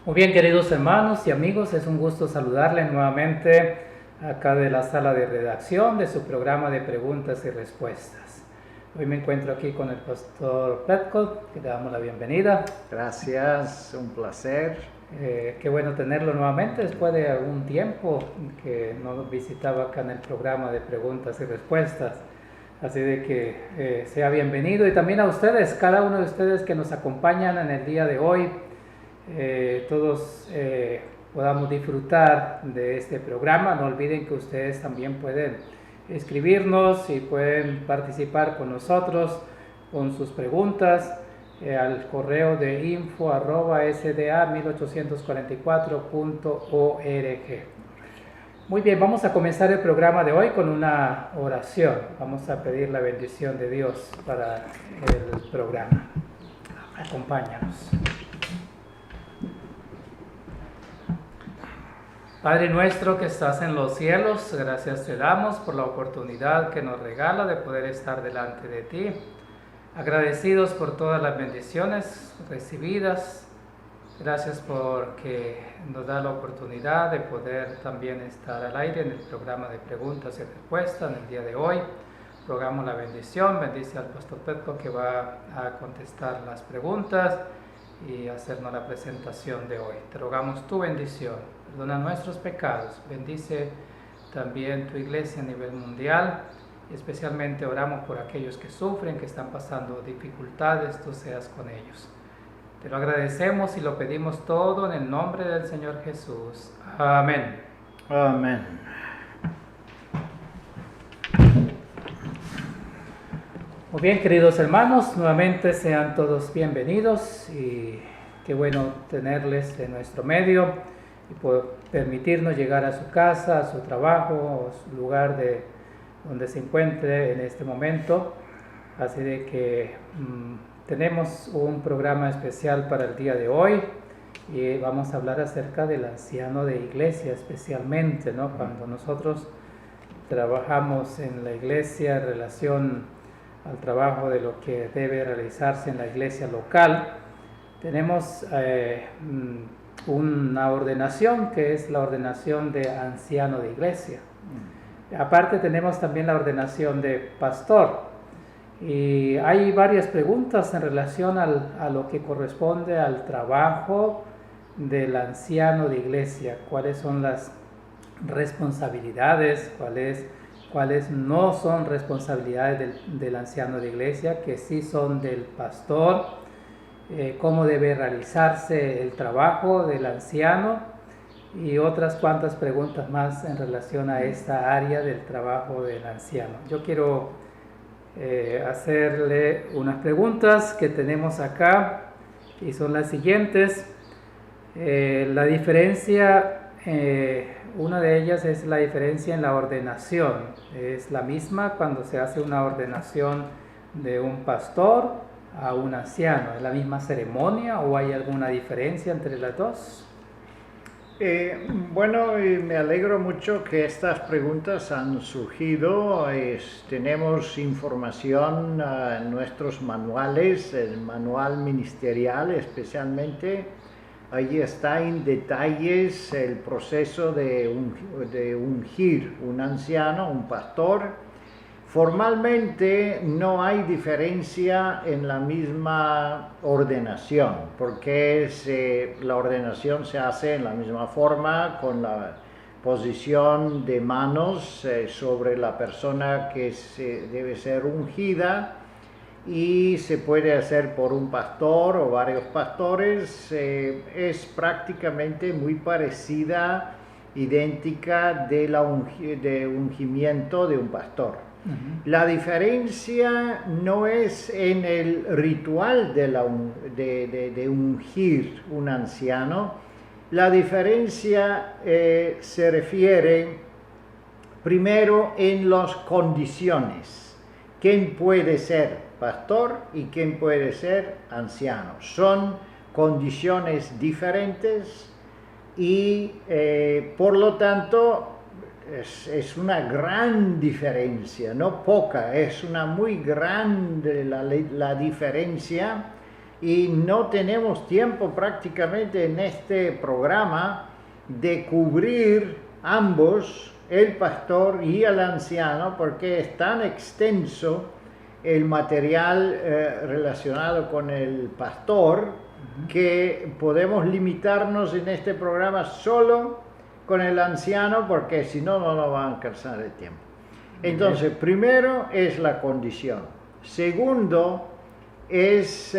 Muy bien, queridos hermanos y amigos, es un gusto saludarles nuevamente acá de la sala de redacción de su programa de preguntas y respuestas. Hoy me encuentro aquí con el pastor Petco, que le damos la bienvenida. Gracias, un placer. Qué bueno tenerlo nuevamente después de algún tiempo que nos visitaba acá en el programa de preguntas y respuestas. Así de que sea bienvenido, y también a ustedes, cada uno de ustedes que nos acompañan en el día de hoy. Todos podamos disfrutar de este programa. No olviden que ustedes también pueden escribirnos y pueden participar con nosotros con sus preguntas al correo de info@sda1844.org. Muy bien, vamos a comenzar el programa de hoy con una oración. Vamos a pedir la bendición de Dios para el programa. Acompáñanos. Padre nuestro que estás en los cielos, gracias te damos por la oportunidad que nos regala de poder estar delante de ti. Agradecidos por todas las bendiciones recibidas. Gracias porque nos da la oportunidad de poder también estar al aire en el programa de preguntas y respuestas en el día de hoy. Rogamos la bendición, bendice al pastor Petco que va a contestar las preguntas y hacernos la presentación de hoy. Te rogamos tu bendición, perdona nuestros pecados, bendice también tu iglesia a nivel mundial, y especialmente oramos por aquellos que sufren, que están pasando dificultades, tú seas con ellos. Te lo agradecemos y lo pedimos todo en el nombre del Señor Jesús. Amén. Amén. Muy bien, queridos hermanos, nuevamente sean todos bienvenidos y qué bueno tenerles en nuestro medio y por permitirnos llegar a su casa, a su trabajo o su lugar donde se encuentre en este momento. Así de que tenemos un programa especial para el día de hoy y vamos a hablar acerca del anciano de iglesia especialmente, ¿no? Cuando nosotros trabajamos en la iglesia en relación al trabajo de lo que debe realizarse en la iglesia local, tenemos una ordenación que es la ordenación de anciano de iglesia. Aparte tenemos también la ordenación de pastor, y hay varias preguntas en relación a lo que corresponde al trabajo del anciano de iglesia. ¿Cuáles son las responsabilidades? ¿Cuáles no son responsabilidades del anciano de iglesia, que sí son del pastor? ¿Cómo debe realizarse el trabajo del anciano? Y otras cuantas preguntas más en relación a esta área del trabajo del anciano. Yo quiero hacerle unas preguntas que tenemos acá y son las siguientes. La diferencia, una de ellas es la diferencia en la ordenación. ¿Es la misma cuando se hace una ordenación de un pastor a un anciano? ¿Es la misma ceremonia o hay alguna diferencia entre las dos? Bueno, me alegro mucho que estas preguntas han surgido. Tenemos información en nuestros manuales, el manual ministerial especialmente. Allí está en detalles el proceso de ungir un anciano, un pastor. Formalmente no hay diferencia en la misma ordenación, porque la ordenación se hace en la misma forma, con la posición de manos sobre la persona que debe ser ungida, y se puede hacer por un pastor o varios pastores. Es prácticamente muy parecida, idéntica de ungimiento de un pastor. La diferencia no es en el ritual de ungir un anciano. La diferencia se refiere primero en las condiciones. ¿Quién puede ser pastor y quién puede ser anciano? Son condiciones diferentes y por lo tanto es una gran diferencia, no poca, es una muy grande la diferencia y no tenemos tiempo prácticamente en este programa de cubrir ambos, el pastor y el anciano, porque es tan extenso el material relacionado con el pastor que podemos limitarnos en este programa solo con el anciano, porque si no, no nos va a alcanzar el tiempo. Entonces, primero es la condición. Segundo es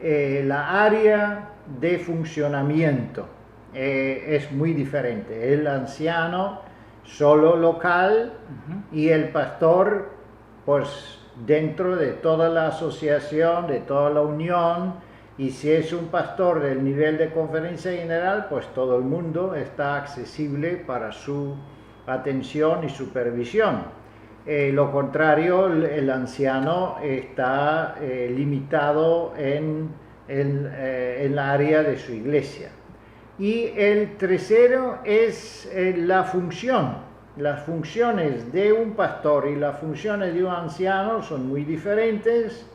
la área de funcionamiento. Es muy diferente. El anciano solo local y el pastor pues dentro de toda la asociación, de toda la unión, y si es un pastor del nivel de conferencia general, pues todo el mundo está accesible para su atención y supervisión. Lo contrario, el anciano está limitado en la área de su iglesia. Y el tercero es la función. Las funciones de un pastor y las funciones de un anciano son muy diferentes.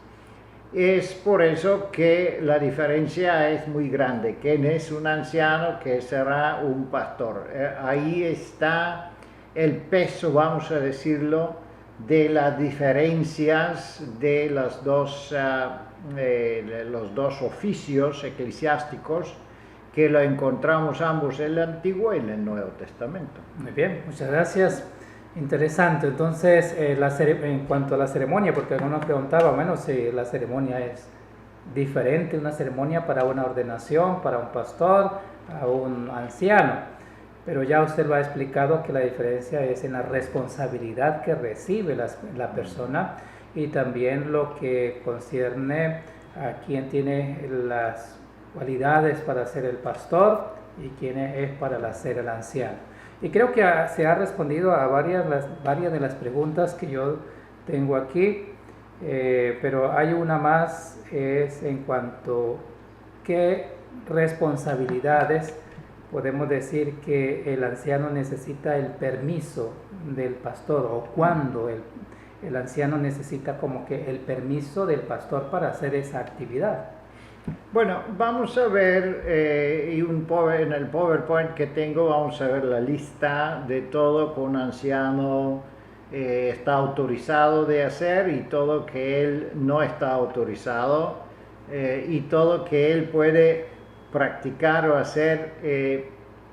Es por eso que la diferencia es muy grande. ¿Quién es un anciano? ¿Qué será un pastor? Ahí está el peso, vamos a decirlo, de las diferencias de los dos oficios eclesiásticos que lo encontramos ambos en el Antiguo y en el Nuevo Testamento. Muy bien, muchas gracias. Interesante. Entonces, en cuanto a la ceremonia, porque algunos preguntaban, bueno, si la ceremonia es diferente, una ceremonia para una ordenación, para un pastor, para un anciano. Pero ya usted lo ha explicado que la diferencia es en la responsabilidad que recibe la persona y también lo que concierne a quien tiene las cualidades para ser el pastor y quién es para ser el anciano. Y creo que se ha respondido a varias de las preguntas que yo tengo aquí, pero hay una más, es en cuanto a qué responsabilidades podemos decir que el anciano necesita el permiso del pastor, o cuándo el anciano necesita como que el permiso del pastor para hacer esa actividad. Bueno, vamos a ver, en el PowerPoint que tengo, vamos a ver la lista de todo que un anciano está autorizado de hacer y todo que él no está autorizado y todo que él puede practicar o hacer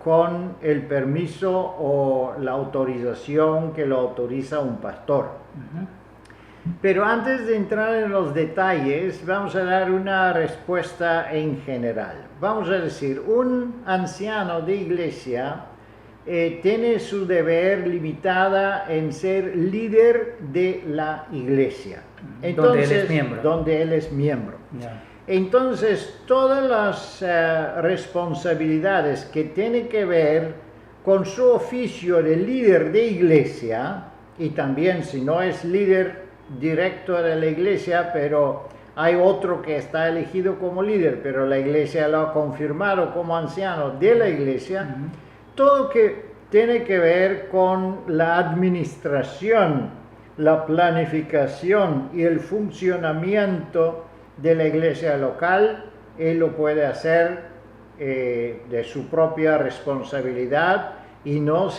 con el permiso o la autorización que lo autoriza un pastor. Pero antes de entrar en los detalles, vamos a dar una respuesta en general. Vamos a decir, un anciano de iglesia tiene su deber limitada en ser líder de la iglesia. Entonces, donde él es miembro. Yeah. Entonces, todas las responsabilidades que tienen que ver con su oficio de líder de iglesia, y también si no es líder directo de la iglesia, pero hay otro que está elegido como líder, pero la iglesia lo ha confirmado como anciano de la iglesia, todo que tiene que ver con la administración, la planificación y el funcionamiento de la iglesia local, él lo puede hacer de su propia responsabilidad y no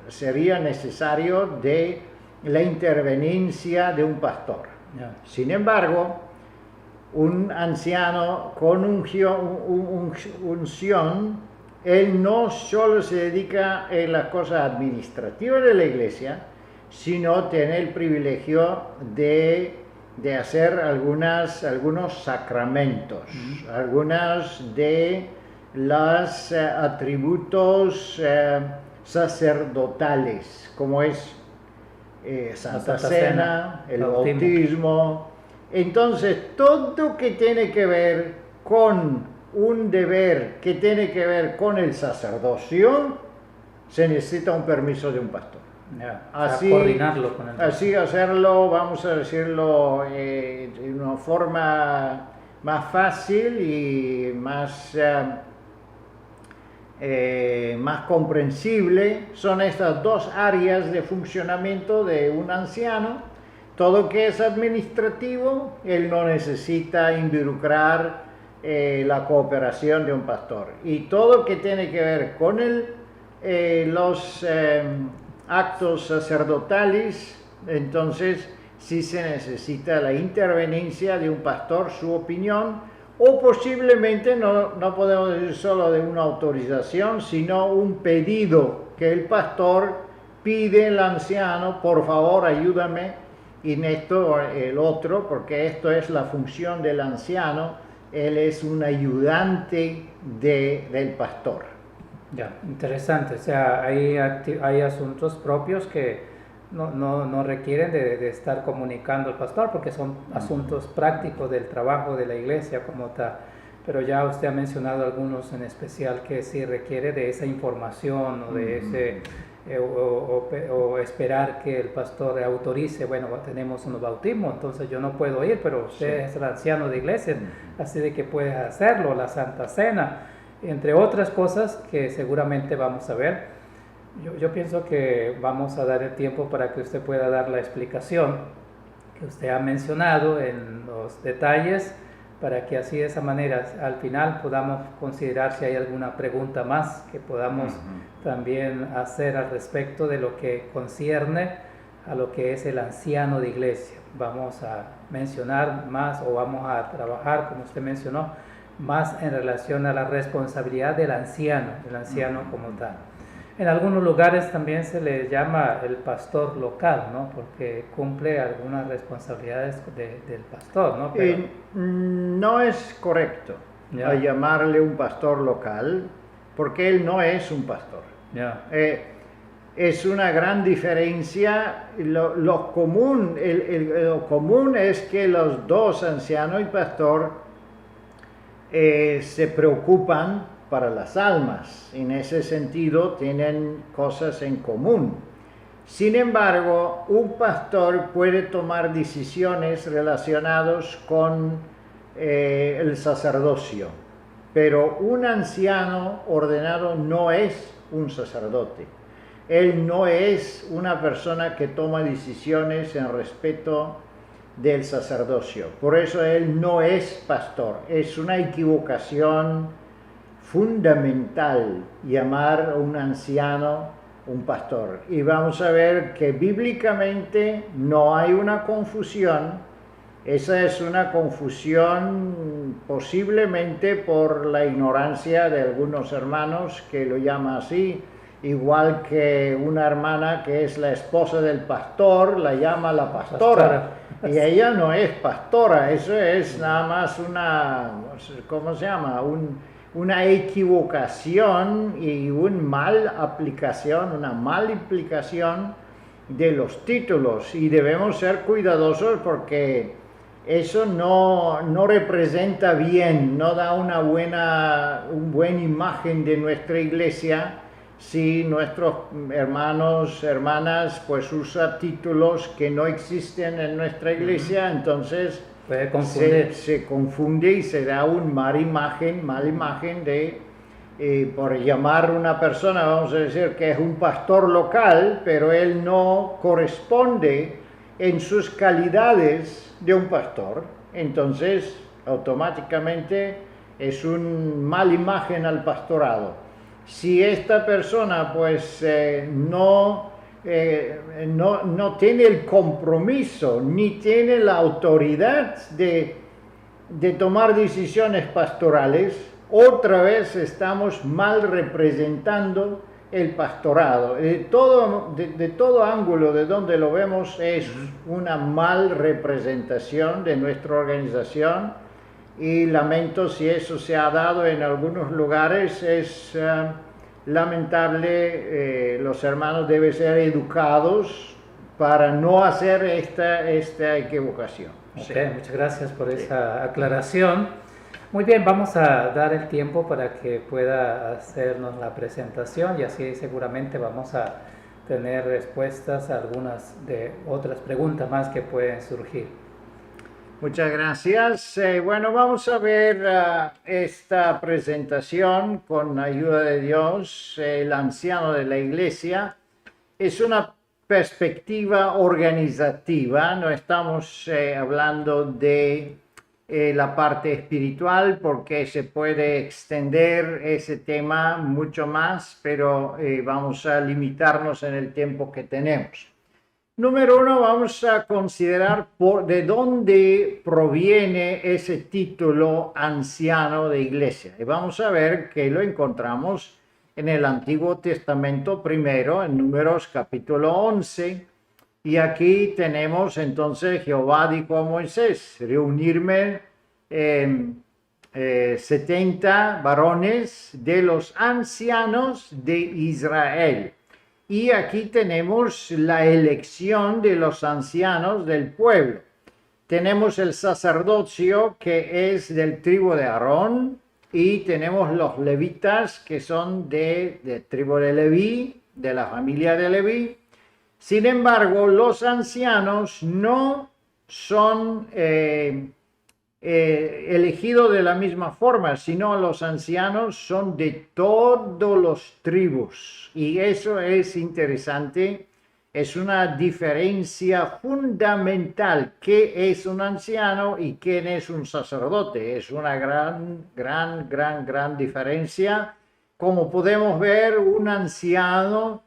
sería necesario de la interveniencia de un pastor. Yeah. Sin embargo, un anciano con unción, él no solo se dedica a las cosas administrativas de la iglesia, sino tiene el privilegio de hacer algunos sacramentos, algunos de los atributos sacerdotales, como es Santa Cena, el bautismo. Entonces, todo que tiene que ver con un deber que tiene que ver con el sacerdocio, se necesita un permiso de un pastor. Yeah. Así, coordinarlo con el pastor. Así hacerlo, vamos a decirlo, de una forma más fácil y más comprensible, son estas dos áreas de funcionamiento de un anciano. todo que es administrativo, él no necesita involucrar la cooperación de un pastor. Y todo que tiene que ver con los actos sacerdotales, entonces sí se necesita la interveniencia de un pastor, su opinión, o posiblemente no podemos decir solo de una autorización, sino un pedido que el pastor pide al anciano: por favor, ayúdame en esto o el otro, porque esto es la función del anciano. Él es un ayudante del pastor. Ya, interesante. O sea, hay asuntos propios que no requieren de estar comunicando al pastor, porque son asuntos prácticos del trabajo de la iglesia como tal. Pero ya usted ha mencionado algunos en especial que sí requiere de esa información o de ese o esperar que el pastor autorice. Bueno, tenemos un bautismo, entonces yo no puedo ir, pero usted es el anciano de iglesia, así de que puede hacerlo, la Santa Cena, entre otras cosas que seguramente vamos a ver. Yo pienso que vamos a dar el tiempo para que usted pueda dar la explicación que usted ha mencionado en los detalles, para que así de esa manera al final podamos considerar si hay alguna pregunta más que podamos también hacer al respecto de lo que concierne a lo que es el anciano de iglesia. Vamos a mencionar más, o vamos a trabajar, como usted mencionó, más en relación a la responsabilidad del anciano como tal. En algunos lugares también se le llama el pastor local, ¿no? Porque cumple algunas responsabilidades del pastor, ¿no? Pero no es correcto llamarle un pastor local, porque él no es un pastor. Es una gran diferencia. Lo común es que los dos, anciano y pastor, se preocupan para las almas. En ese sentido tienen cosas en común. Sin embargo, un pastor puede tomar decisiones relacionadas con el sacerdocio, pero un anciano ordenado no es un sacerdote. Él no es una persona que toma decisiones en respeto del sacerdocio. Por eso él no es pastor. Es una equivocación fundamental llamar a un anciano un pastor. Y vamos a ver que bíblicamente no hay una confusión. Esa es una confusión posiblemente por la ignorancia de algunos hermanos que lo llaman así, igual que una hermana que es la esposa del pastor la llama la pastora. Y ella no es pastora, eso es nada más una, ¿cómo se llama? Una equivocación y una mala implicación de los títulos, y debemos ser cuidadosos porque eso no representa bien, no da una buena imagen de nuestra iglesia si nuestros hermanas pues usan títulos que no existen en nuestra iglesia. Entonces se confunde y se da una mala imagen de, por llamar a una persona, vamos a decir que es un pastor local, pero él no corresponde en sus calidades de un pastor. Entonces automáticamente es una mala imagen al pastorado. Si esta persona pues no tiene el compromiso ni tiene la autoridad de tomar decisiones pastorales, otra vez estamos mal representando el pastorado. De todo ángulo de donde lo vemos es una mal representación de nuestra organización, y lamento si eso se ha dado en algunos lugares. Es lamentable. Los hermanos deben ser educados para no hacer esta equivocación. Okay, muchas gracias por esa aclaración. Muy bien, vamos a dar el tiempo para que pueda hacernos la presentación, y así seguramente vamos a tener respuestas a algunas de otras preguntas más que pueden surgir. Muchas gracias. Bueno, vamos a ver esta presentación con ayuda de Dios. El anciano de la iglesia es una perspectiva organizativa, no estamos hablando de la parte espiritual porque se puede extender ese tema mucho más, pero vamos a limitarnos en el tiempo que tenemos. Número uno, vamos a considerar de dónde proviene ese título anciano de iglesia. Y vamos a ver que lo encontramos en el Antiguo Testamento primero, en Números capítulo 11. Y aquí tenemos entonces, Jehová dijo a Moisés, reunirme 70 varones de los ancianos de Israel. Y aquí tenemos la elección de los ancianos del pueblo. Tenemos el sacerdocio que es del tribu de Aarón y tenemos los levitas que son de tribu de Leví, de la familia de Leví. Sin embargo, los ancianos no son elegidos de la misma forma, sino los ancianos son de todos los tribus. Y eso es interesante, es una diferencia fundamental. ¿Qué es un anciano y quién es un sacerdote? Es una gran diferencia. Como podemos ver, un anciano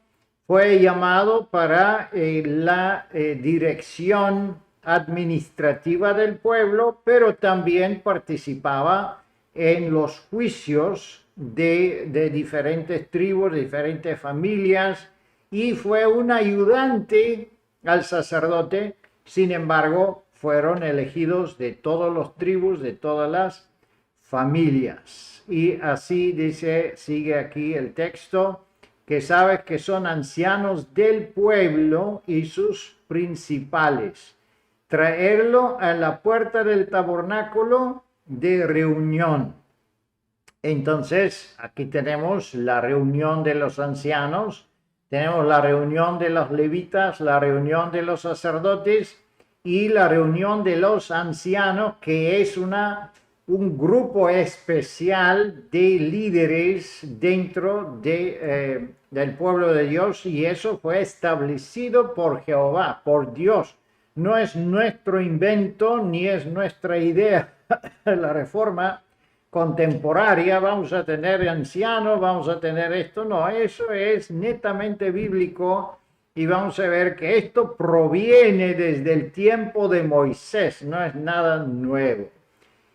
fue llamado para la dirección administrativa del pueblo, pero también participaba en los juicios de diferentes tribus, de diferentes familias, y fue un ayudante al sacerdote. Sin embargo, fueron elegidos de todas las tribus, de todas las familias. Y así dice, sigue aquí el texto, que sabes que son ancianos del pueblo y sus principales. Traerlo a la puerta del tabernáculo de reunión. Entonces, aquí tenemos la reunión de los ancianos, tenemos la reunión de los levitas, la reunión de los sacerdotes y la reunión de los ancianos, que es un grupo especial de líderes dentro del pueblo de Dios, y eso fue establecido por Jehová, por Dios. No es nuestro invento ni es nuestra idea. La reforma contemporánea, vamos a tener ancianos, vamos a tener esto. No, eso es netamente bíblico y vamos a ver que esto proviene desde el tiempo de Moisés, no es nada nuevo.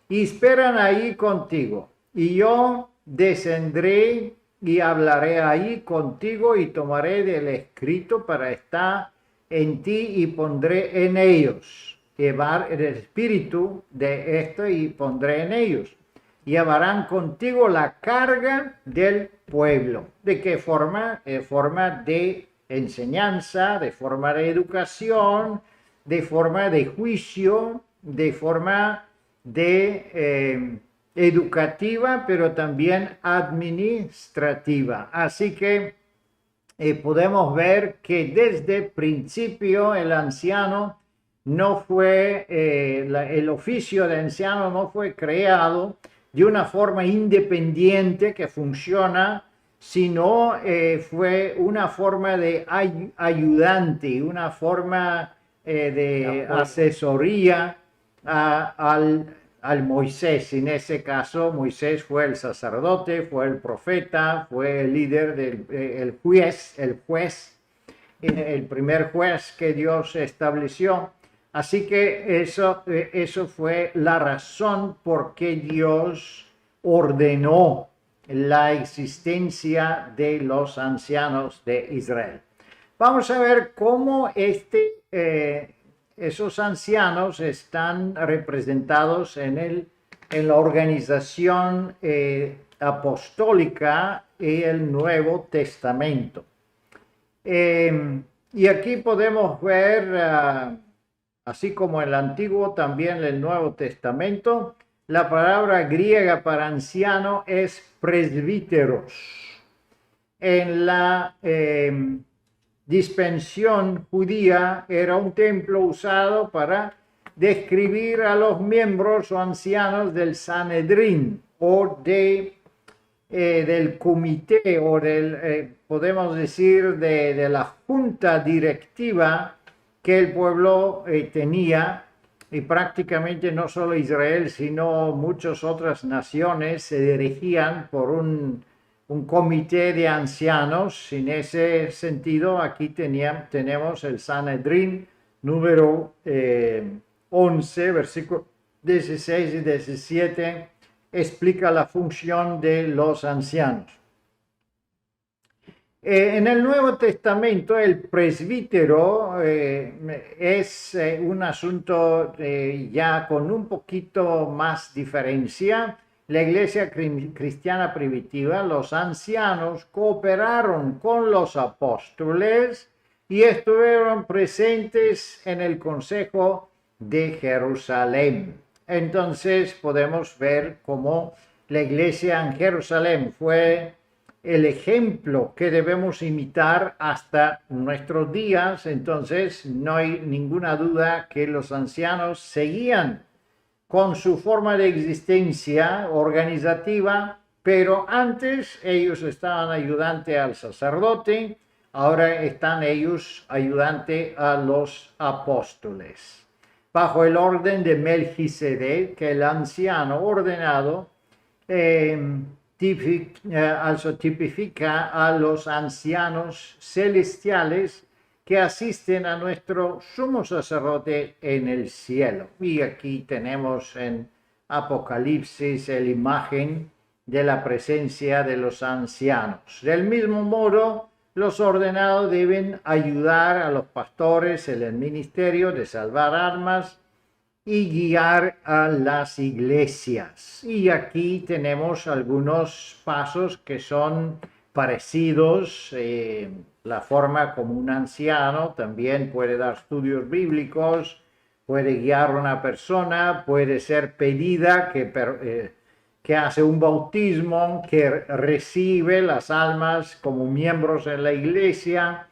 Y esperan ahí contigo, y yo descendré y hablaré ahí contigo y tomaré del escrito para estar en ti y pondré en ellos, llevar el espíritu de esto y pondré en ellos. Llevarán contigo la carga del pueblo. ¿De qué forma? De forma de enseñanza, de forma de educación, de forma de juicio, de forma de educativa, pero también administrativa. Así que podemos ver que desde el principio el anciano no fue, el oficio de anciano no fue creado de una forma independiente que funciona, sino fue una forma de ayudante, una forma de asesoría al Moisés. En ese caso, Moisés fue el sacerdote, fue el profeta, fue el líder, el juez, el primer juez que Dios estableció. Así que eso fue la razón por que Dios ordenó la existencia de los ancianos de Israel. Vamos a ver cómo esos ancianos están representados en la organización apostólica y el Nuevo Testamento. Y aquí podemos ver, así como en el Antiguo, también en el Nuevo Testamento, la palabra griega para anciano es presbíteros. En la dispensación judía era un templo usado para describir a los miembros o ancianos del Sanedrín o del comité o podemos decir, de la junta directiva que el pueblo tenía, y prácticamente no solo Israel, sino muchas otras naciones se dirigían por un comité de ancianos. En ese sentido, aquí tenemos el Sanedrín número 11, versículos 16 y 17, explica la función de los ancianos. En el Nuevo Testamento el presbítero es un asunto ya con un poquito más diferencia. La iglesia cristiana primitiva, los ancianos cooperaron con los apóstoles y estuvieron presentes en el Consejo de Jerusalén. Entonces podemos ver cómo la iglesia en Jerusalén fue el ejemplo que debemos imitar hasta nuestros días. Entonces no hay ninguna duda que los ancianos seguían con su forma de existencia organizativa, pero antes ellos estaban ayudante al sacerdote, ahora están ellos ayudante a los apóstoles. Bajo el orden de Melquisedec, que el anciano ordenado tipifica a los ancianos celestiales que asisten a nuestro sumo sacerdote en el cielo. Y aquí tenemos en Apocalipsis la imagen de la presencia de los ancianos. Del mismo modo, los ordenados deben ayudar a los pastores en el ministerio de salvar almas y guiar a las iglesias. Y aquí tenemos algunos pasos que son parecidos. La forma como un anciano también puede dar estudios bíblicos, puede guiar a una persona, puede ser pedida que hace un bautismo, que recibe las almas como miembros en la iglesia.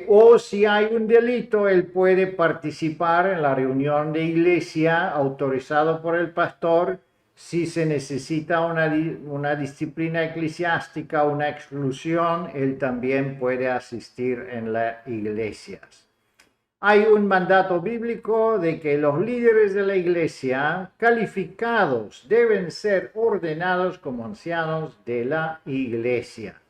O si hay un delito, él puede participar en la reunión de iglesia autorizado por el pastor. Si se necesita una disciplina eclesiástica, una exclusión, él también puede asistir en las iglesias. Hay un mandato bíblico de que los líderes de la iglesia calificados deben ser ordenados como ancianos de la iglesia.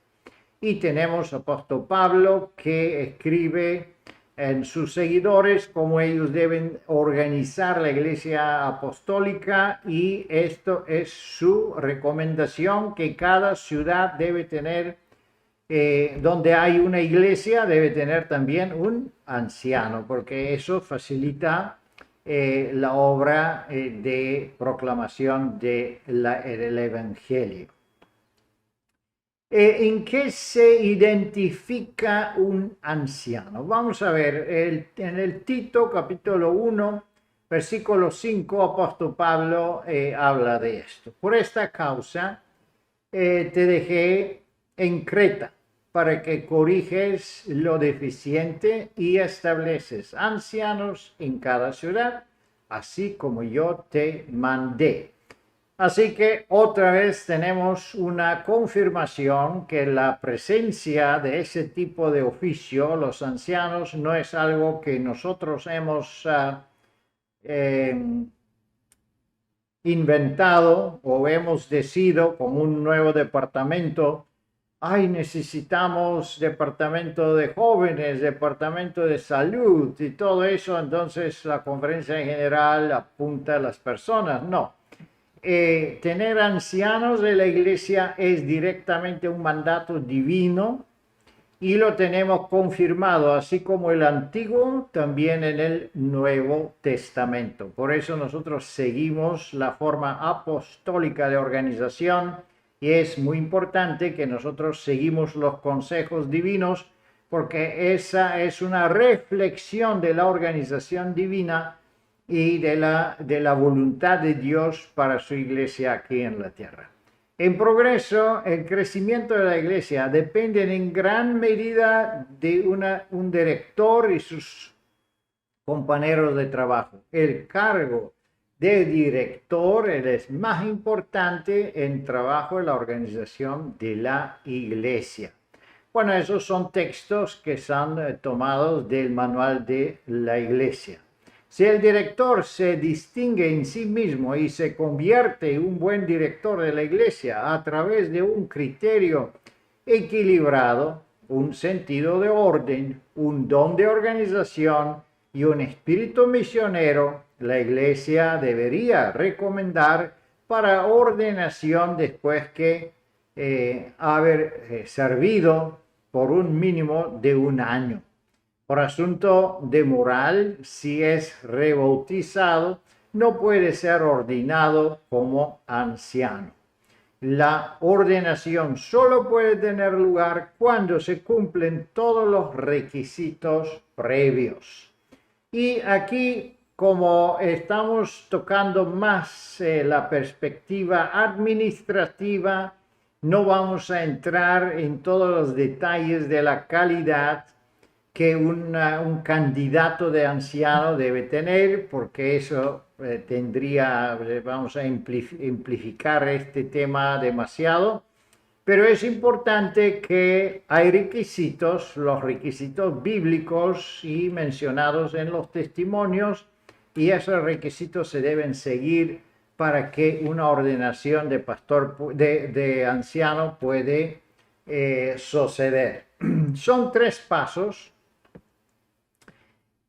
Y tenemos apóstol Pablo que escribe en sus seguidores cómo ellos deben organizar la iglesia apostólica, y esto es su recomendación, que cada ciudad debe tener, donde hay una iglesia, debe tener también un anciano, porque eso facilita la obra de proclamación del evangelio. ¿En qué se identifica un anciano? Vamos a ver, en el Tito capítulo 1, versículo 5, apóstol Pablo habla de esto. Por esta causa te dejé en Creta, para que corriges lo deficiente y estableces ancianos en cada ciudad, así como yo te mandé. Así que otra vez tenemos una confirmación que la presencia de ese tipo de oficio, los ancianos, no es algo que nosotros hemos inventado o hemos decidido como un nuevo departamento. Ay, necesitamos departamento de jóvenes, departamento de salud y todo eso. Entonces la conferencia en general apunta a las personas. No. Tener ancianos de la iglesia es directamente un mandato divino y lo tenemos confirmado, así como el Antiguo, también en el Nuevo Testamento. Por eso nosotros seguimos la forma apostólica de organización, y es muy importante que nosotros seguimos los consejos divinos, porque esa es una reflexión de la organización divina y de la voluntad de Dios para su iglesia aquí en la tierra. En progreso, el crecimiento de la iglesia depende en gran medida de un director y sus compañeros de trabajo. El cargo de director es más importante en trabajo en la organización de la iglesia. Bueno, esos son textos que son tomados del manual de la iglesia. Si el director se distingue en sí mismo y se convierte en un buen director de la iglesia a través de un criterio equilibrado, un sentido de orden, un don de organización y un espíritu misionero, la iglesia debería recomendar para ordenación después que haber servido por un mínimo de un año. Por asunto de moral, si es rebautizado, no puede ser ordenado como anciano. La ordenación solo puede tener lugar cuando se cumplen todos los requisitos previos. Y aquí, como estamos tocando más la perspectiva administrativa, no vamos a entrar en todos los detalles de la calidad que un candidato de anciano debe tener, porque eso vamos a amplificar este tema demasiado, pero es importante que hay requisitos, los requisitos bíblicos y mencionados en los testimonios, y esos requisitos se deben seguir para que una ordenación de pastor, de anciano puede suceder. Son 3 pasos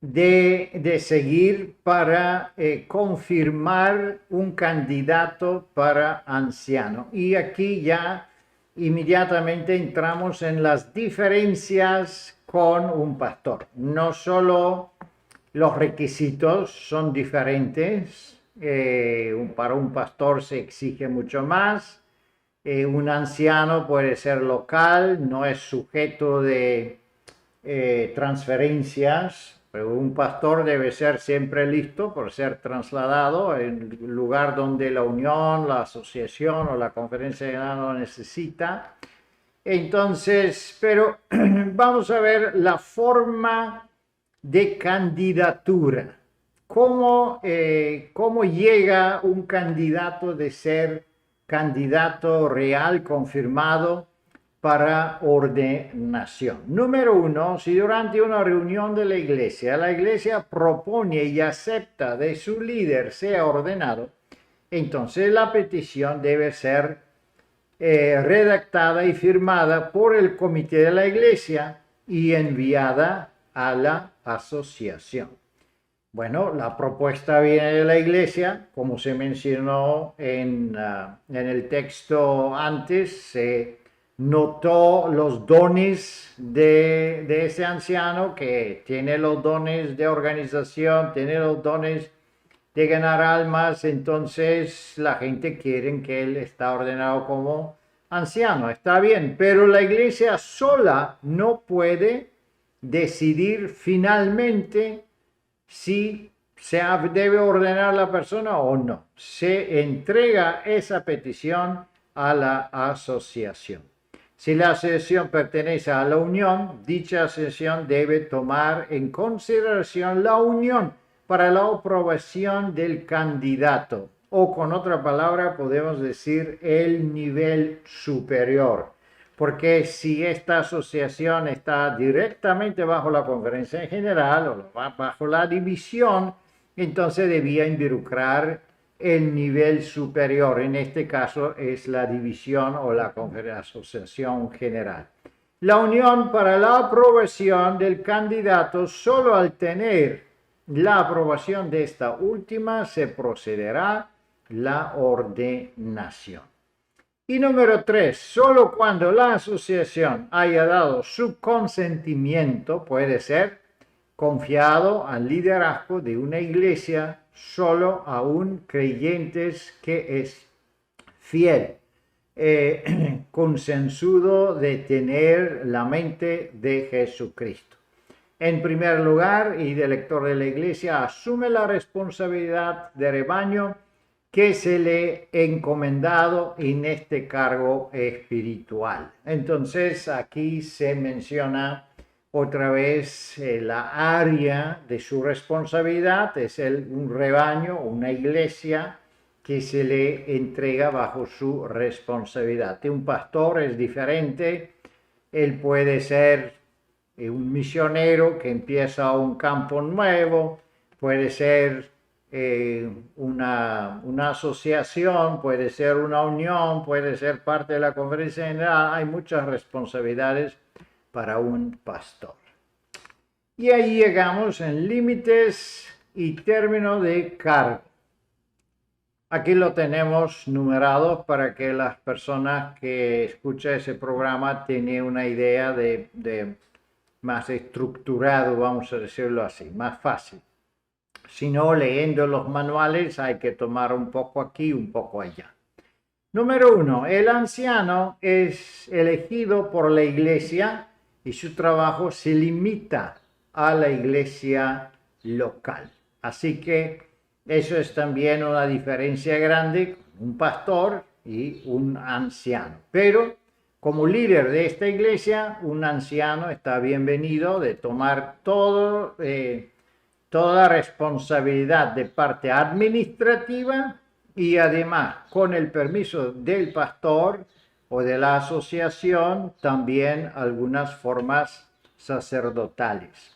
de seguir para confirmar un candidato para anciano. Y aquí ya inmediatamente entramos en las diferencias con un pastor. No solo los requisitos son diferentes, para un pastor se exige mucho más, un anciano puede ser local, no es sujeto de transferencias, pero un pastor debe ser siempre listo por ser trasladado en el lugar donde la unión, la asociación o la conferencia general lo necesita. Entonces, pero vamos a ver la forma de candidatura. ¿Cómo llega un candidato de ser candidato real confirmado para ordenación? Número 1, si durante una reunión de la iglesia propone y acepta de su líder sea ordenado, entonces la petición debe ser redactada y firmada por el comité de la iglesia y enviada a la asociación. Bueno, la propuesta viene de la iglesia, como se mencionó en el texto antes, se notó los dones de ese anciano, que tiene los dones de organización, tiene los dones de ganar almas, entonces la gente quiere que él está ordenado como anciano, está bien, pero la iglesia sola no puede decidir finalmente si se debe ordenar la persona o no. Se entrega esa petición a la asociación. Si la asociación pertenece a la unión, dicha asociación debe tomar en consideración la unión para la aprobación del candidato, o con otra palabra podemos decir el nivel superior. Porque si esta asociación está directamente bajo la conferencia en general o bajo la división, entonces debía involucrar el nivel superior. En este caso es la división o la asociación general. La unión para la aprobación del candidato, solo al tener la aprobación de esta última se procederá la ordenación. Y número 3, solo cuando la asociación haya dado su consentimiento puede ser confiado al liderazgo de una iglesia solo a un creyente que es fiel, consensuado de tener la mente de Jesucristo. En primer lugar, y el lector de la iglesia asume la responsabilidad de rebaño que se le ha encomendado en este cargo espiritual. Entonces aquí se menciona otra vez la área de su responsabilidad, es un rebaño, una iglesia que se le entrega bajo su responsabilidad. Un pastor es diferente él puede ser un misionero que empieza un campo nuevo, puede ser una asociación, puede ser una unión, puede ser parte de la conferencia general. Hay muchas responsabilidades para un pastor. Y ahí llegamos en límites y término de cargo. Aquí lo tenemos numerados para que las personas que escuchan ese programa tengan una idea de más estructurado, vamos a decirlo así, más fácil. Si no, leyendo los manuales hay que tomar un poco aquí, un poco allá. Número 1, el anciano es elegido por la iglesia y su trabajo se limita a la iglesia local. Así que eso es también una diferencia grande, un pastor y un anciano. Pero como líder de esta iglesia, un anciano está bienvenido de tomar toda la responsabilidad de parte administrativa y además, con el permiso del pastor o de la asociación, también algunas formas sacerdotales.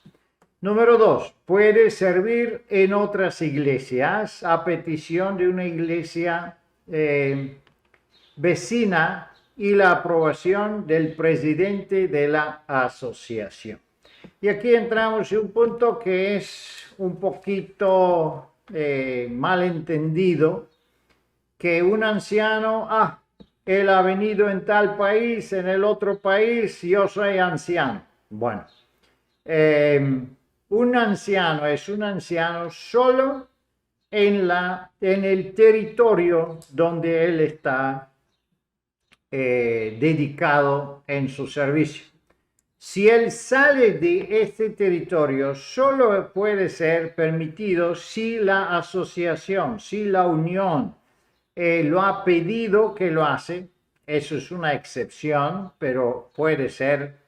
Número 2, puede servir en otras iglesias a petición de una iglesia vecina y la aprobación del presidente de la asociación. Y aquí entramos en un punto que es un poquito malentendido, que un anciano, él ha venido en tal país, en el otro país, yo soy anciano. Bueno, un anciano es un anciano solo en el territorio donde él está dedicado en su servicio. Si él sale de este territorio, solo puede ser permitido si la asociación, si la unión lo ha pedido que lo hace. Eso es una excepción, pero puede ser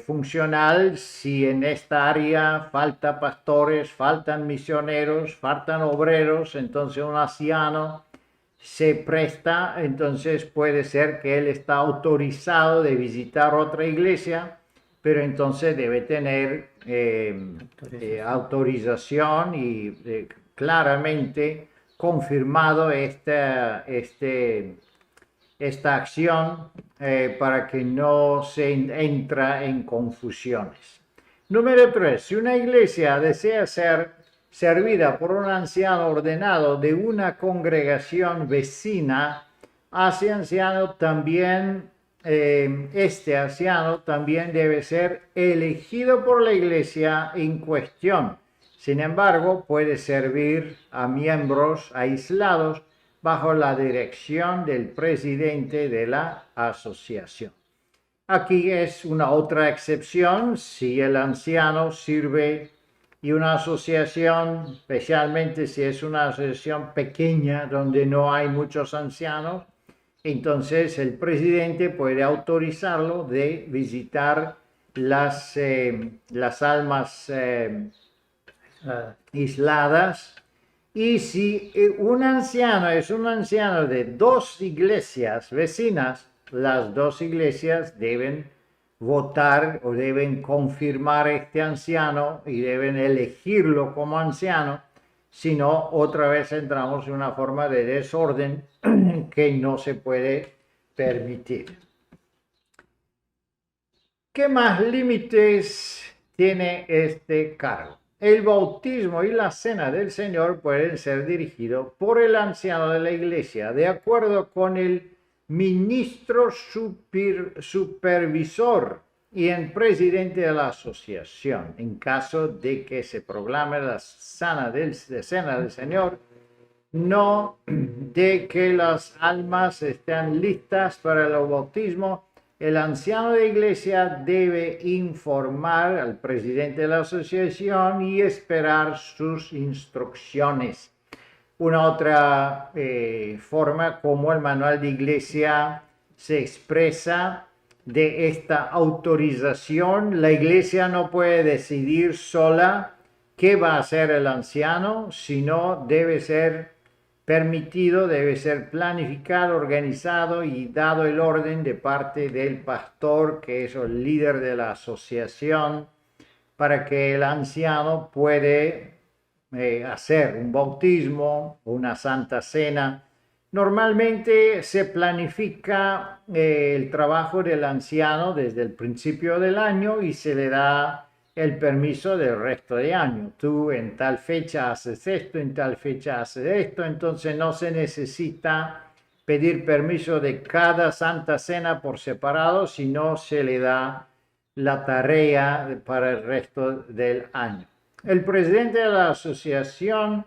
funcional si en esta área falta pastores, faltan misioneros, faltan obreros. Entonces un anciano se presta, entonces puede ser que él está autorizado de visitar otra iglesia, pero entonces debe tener autorización y claramente confirmado esta acción para que no se entra en confusiones. Número 3, si una iglesia desea ser servida por un anciano ordenado de una congregación vecina, este anciano también debe ser elegido por la iglesia en cuestión. Sin embargo, puede servir a miembros aislados bajo la dirección del presidente de la asociación. Aquí es una otra excepción, si el anciano sirve y una asociación, especialmente si es una asociación pequeña donde no hay muchos ancianos, entonces el presidente puede autorizarlo de visitar las almas aisladas. Y si un anciano es un anciano de 2 iglesias vecinas, las 2 iglesias deben votar o deben confirmar este anciano y deben elegirlo como anciano. Si no, otra vez entramos en una forma de desorden que no se puede permitir. ¿Qué más límites tiene este cargo? El bautismo y la cena del Señor pueden ser dirigidos por el anciano de la iglesia, de acuerdo con el ministro supervisor y el presidente de la asociación. En caso de que se proclame la cena del Señor, no de que las almas estén listas para el bautismo, el anciano de iglesia debe informar al presidente de la asociación y esperar sus instrucciones. Una otra forma como el manual de iglesia se expresa de esta autorización, la iglesia no puede decidir sola qué va a hacer el anciano, sino debe ser permitido debe ser planificado, organizado y dado el orden de parte del pastor, que es el líder de la asociación, para que el anciano puede hacer un bautismo o una santa cena. Normalmente se planifica el trabajo del anciano desde el principio del año y se le da el permiso del resto del año. Tú en tal fecha haces esto, en tal fecha haces esto, entonces no se necesita pedir permiso de cada santa cena por separado, sino se le da la tarea para el resto del año. El presidente de la asociación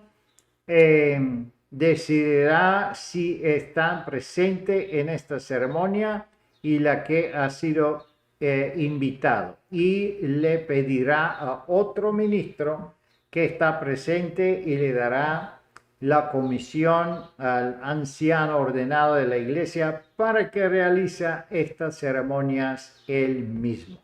decidirá si está presente en esta ceremonia y la que ha sido invitado, y le pedirá a otro ministro que está presente y le dará la comisión al anciano ordenado de la iglesia para que realice estas ceremonias él mismo.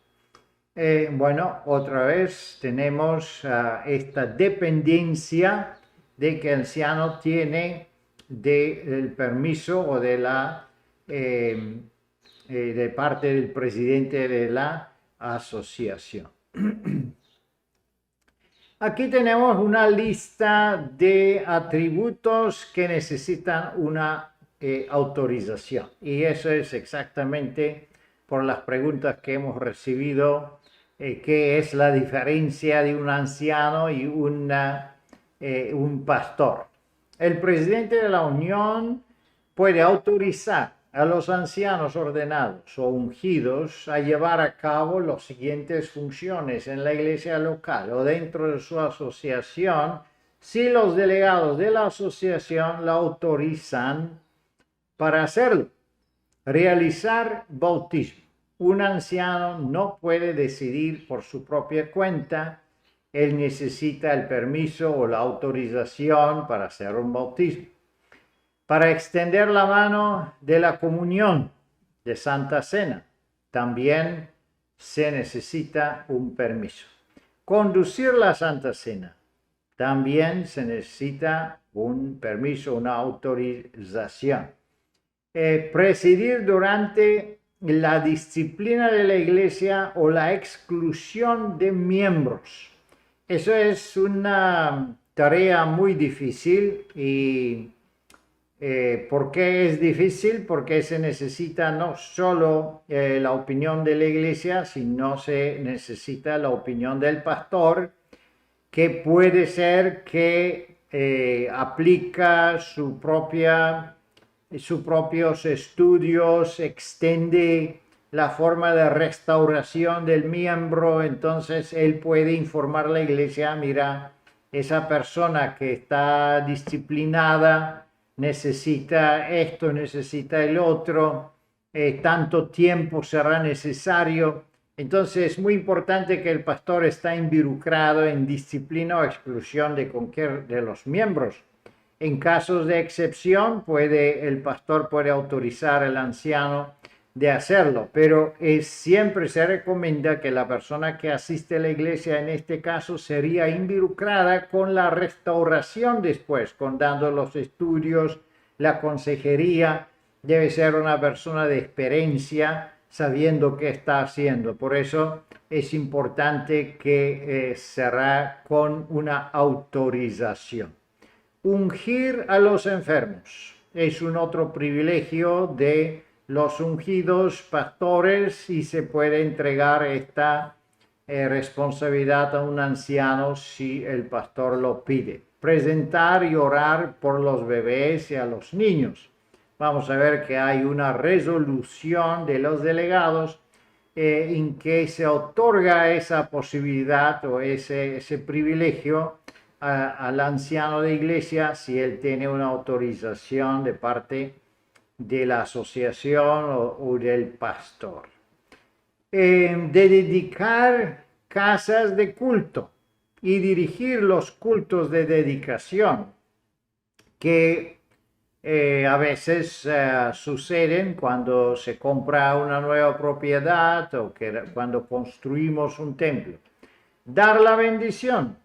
Bueno, otra vez tenemos esta dependencia de que el anciano tiene del permiso o de la de parte del presidente de la asociación. Aquí tenemos una lista de atributos que necesitan una autorización, y eso es exactamente por las preguntas que hemos recibido, qué es la diferencia de un anciano y un pastor. El presidente de la Unión puede autorizar a los ancianos ordenados o ungidos a llevar a cabo las siguientes funciones en la iglesia local o dentro de su asociación, si los delegados de la asociación la autorizan para hacerlo. Realizar bautismo. Un anciano no puede decidir por su propia cuenta. Él necesita el permiso o la autorización para hacer un bautismo. Para extender la mano de la comunión de Santa Cena, también se necesita un permiso. Conducir la Santa Cena, también se necesita un permiso, una autorización. Presidir durante la disciplina de la iglesia o la exclusión de miembros. Eso es una tarea muy difícil. Y ¿por qué es difícil? Porque se necesita no solo la opinión de la iglesia, sino se necesita la opinión del pastor, que puede ser que aplica sus propios estudios, extiende la forma de restauración del miembro. Entonces él puede informar a la iglesia: mira, esa persona que está disciplinada necesita esto, necesita el otro, tanto tiempo será necesario. Entonces es muy importante que el pastor está involucrado en disciplina o exclusión de cualquier de los miembros. En casos de excepción, el pastor puede autorizar al anciano de hacerlo, pero siempre se recomienda que la persona que asiste a la iglesia en este caso sería involucrada con la restauración después, dando los estudios, la consejería. Debe ser una persona de experiencia, sabiendo qué está haciendo. Por eso es importante que será con una autorización. Ungir a los enfermos es un otro privilegio de los ungidos pastores, y se puede entregar esta responsabilidad a un anciano si el pastor lo pide. Presentar y orar por los bebés y a los niños. Vamos a ver que hay una resolución de los delegados en que se otorga esa posibilidad o ese privilegio al anciano de iglesia si él tiene una autorización de parte de la asociación o del pastor. De dedicar casas de culto y dirigir los cultos de dedicación, que a veces suceden cuando se compra una nueva propiedad o cuando construimos un templo. Dar la bendición.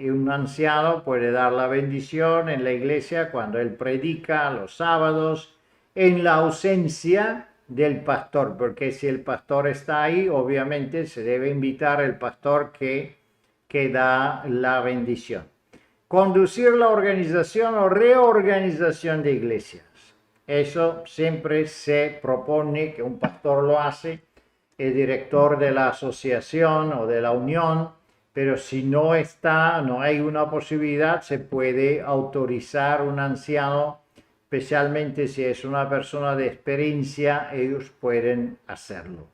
un anciano puede dar la bendición en la iglesia cuando él predica los sábados, en la ausencia del pastor, porque si el pastor está ahí, obviamente se debe invitar al pastor que da la bendición. Conducir la organización o reorganización de iglesias. Eso siempre se propone que un pastor lo hace, el director de la asociación o de la unión, pero si no hay una posibilidad, se puede autorizar un anciano, especialmente si es una persona de experiencia, ellos pueden hacerlo.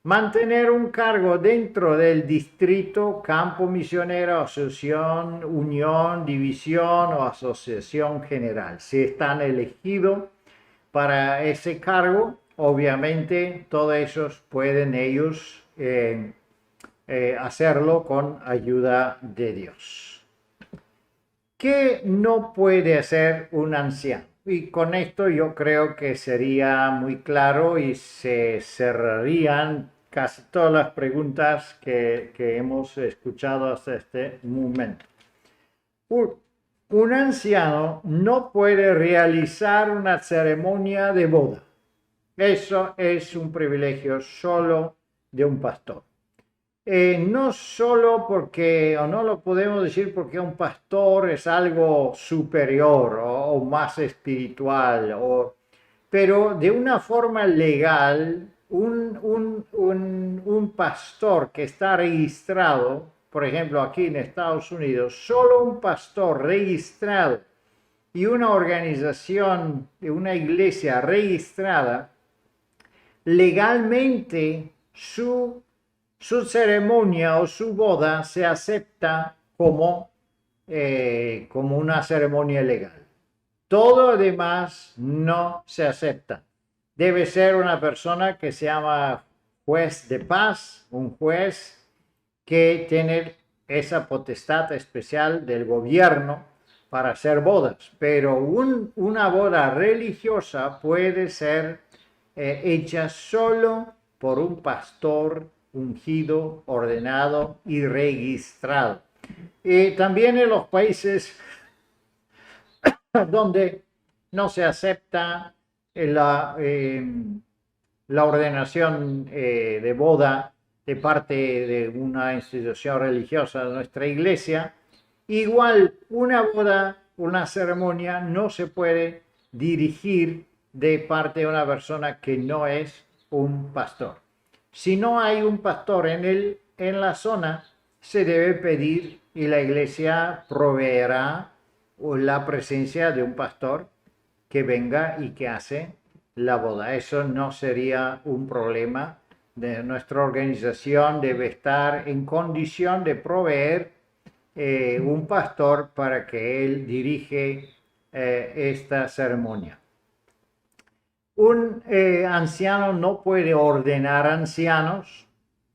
Mantener un cargo dentro del distrito, campo misionero, asociación, unión, división o asociación general. Si están elegidos para ese cargo, obviamente todos esos pueden ellos hacerlo con ayuda de Dios. ¿Qué no puede hacer un anciano? Y con esto yo creo que sería muy claro y se cerrarían casi todas las preguntas que hemos escuchado hasta este momento. Un anciano no puede realizar una ceremonia de boda. Eso es un privilegio solo de un pastor. No solo porque, o no lo podemos decir porque un pastor es algo superior o más espiritual, pero de una forma legal, un pastor que está registrado, por ejemplo aquí en Estados Unidos, solo un pastor registrado y una organización de una iglesia registrada, legalmente su ceremonia o su boda se acepta como una ceremonia legal. Todo lo demás no se acepta. Debe ser una persona que se llama juez de paz, un juez que tiene esa potestad especial del gobierno para hacer bodas. Pero una boda religiosa puede ser hecha solo por un pastor ungido, ordenado y registrado. También en los países donde no se acepta la ordenación de boda de parte de una institución religiosa de nuestra iglesia, igual una boda, una ceremonia no se puede dirigir de parte de una persona que no es un pastor. Si no hay un pastor en la zona, se debe pedir y la iglesia proveerá la presencia de un pastor que venga y que hace la boda. Eso no sería un problema. Nuestra organización debe estar en condición de proveer un pastor para que él dirige esta ceremonia. Un anciano no puede ordenar ancianos,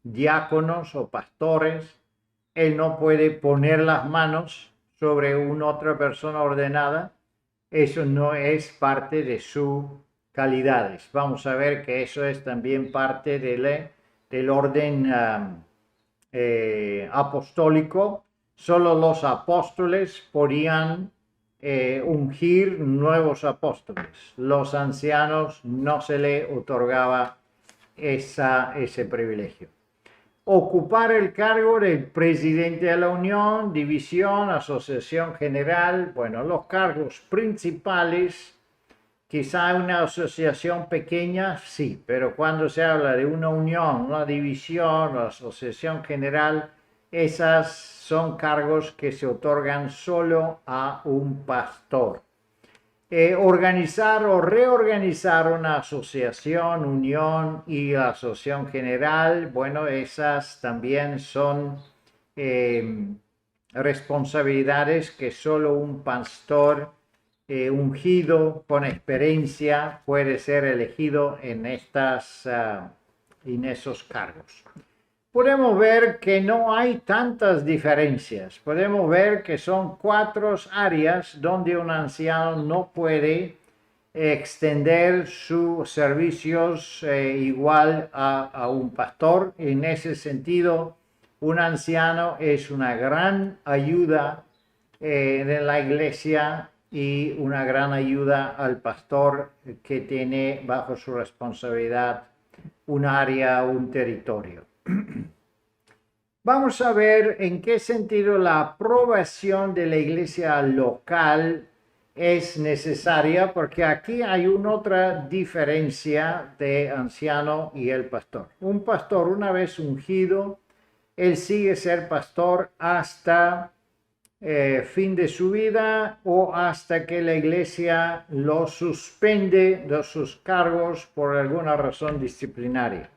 diáconos o pastores. Él no puede poner las manos sobre una otra persona ordenada. Eso no es parte de sus calidades. Vamos a ver que eso es también parte del orden apostólico. Solo los apóstoles podían ungir nuevos apóstoles. Los ancianos no se les otorgaba ese privilegio. Ocupar el cargo del presidente de la unión, división, asociación general, bueno, los cargos principales, quizá una asociación pequeña, sí, pero cuando se habla de una unión, una división, una asociación general, esas son cargos que se otorgan solo a un pastor. Organizar o reorganizar una asociación, unión y asociación general, bueno, esas también son responsabilidades que solo un pastor ungido con experiencia puede ser elegido en esos cargos. Podemos ver que no hay tantas diferencias. Podemos ver que son 4 áreas donde un anciano no puede extender sus servicios igual a un pastor. En ese sentido, Un anciano es una gran ayuda en la iglesia y una gran ayuda al pastor que tiene bajo su responsabilidad un área, un territorio. Vamos a ver en qué sentido la aprobación de la iglesia local es necesaria, porque aquí hay una otra diferencia de anciano y el pastor. Un pastor, una vez ungido, él sigue ser pastor hasta fin de su vida o hasta que la iglesia lo suspende de sus cargos por alguna razón disciplinaria.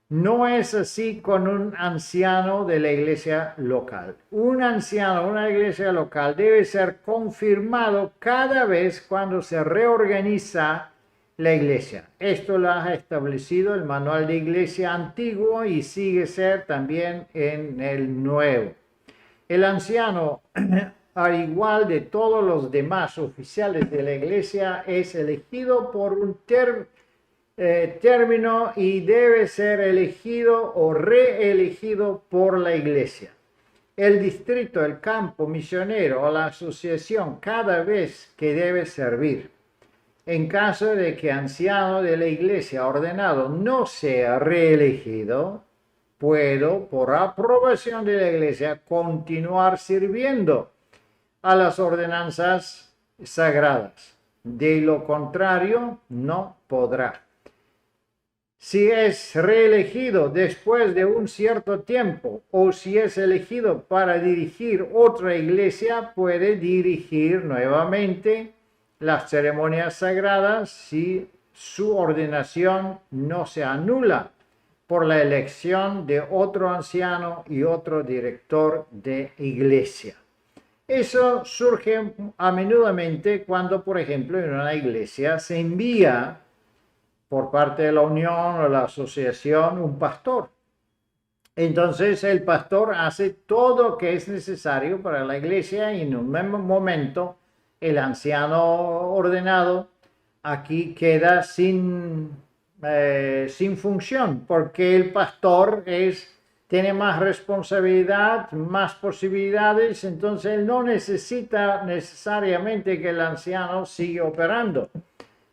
No es así con un anciano de la iglesia local. Un anciano de una iglesia local debe ser confirmado cada vez cuando se reorganiza la iglesia. Esto lo ha establecido el manual de iglesia antiguo y sigue ser también en el nuevo. El anciano, al igual de todos los demás oficiales de la iglesia, es elegido por un término y debe ser elegido o reelegido por la iglesia. El distrito, el campo misionero o la asociación cada vez que debe servir. En caso de que anciano de la iglesia ordenado no sea reelegido, puedo, por aprobación de la iglesia, continuar sirviendo a las ordenanzas sagradas. De lo contrario, no podrá. Si es reelegido después de un cierto tiempo o si es elegido para dirigir otra iglesia, puede dirigir nuevamente las ceremonias sagradas si su ordenación no se anula por la elección de otro anciano y otro director de iglesia. Eso surge a menudamente cuando, por ejemplo, en una iglesia se envía por parte de la unión o la asociación un pastor. Entonces el pastor hace todo lo que es necesario para la iglesia y en un mismo momento el anciano ordenado aquí queda sin función, porque el pastor tiene más responsabilidad, más posibilidades, entonces él no necesita necesariamente que el anciano siga operando.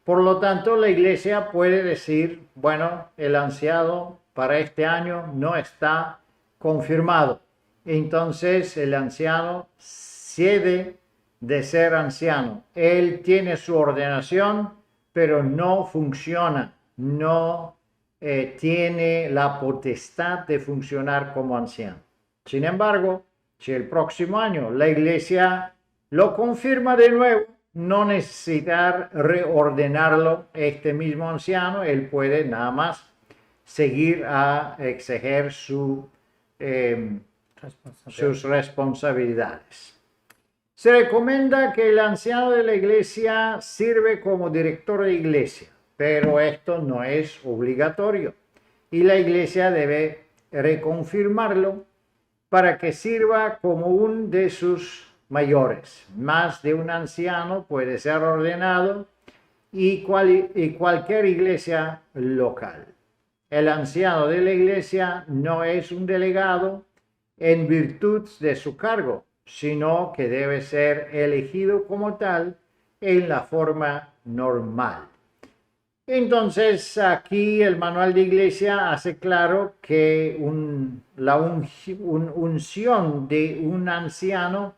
Por lo tanto, la iglesia puede decir, bueno, el anciano para este año no está confirmado. Entonces el anciano cede de ser anciano. Él tiene su ordenación, pero no funciona, no tiene la potestad de funcionar como anciano. Sin embargo, si el próximo año la iglesia lo confirma de nuevo, no necesitar reordenarlo este mismo anciano, él puede nada más seguir a exigir sus responsabilidades. Se recomienda que el anciano de la iglesia sirve como director de iglesia, pero esto no es obligatorio y la iglesia debe reconfirmarlo para que sirva como uno de sus mayores. Más de un anciano puede ser ordenado y cualquier iglesia local. El anciano de la iglesia no es un delegado en virtud de su cargo, sino que debe ser elegido como tal en la forma normal. Entonces, aquí el manual de iglesia hace claro que la unción de un anciano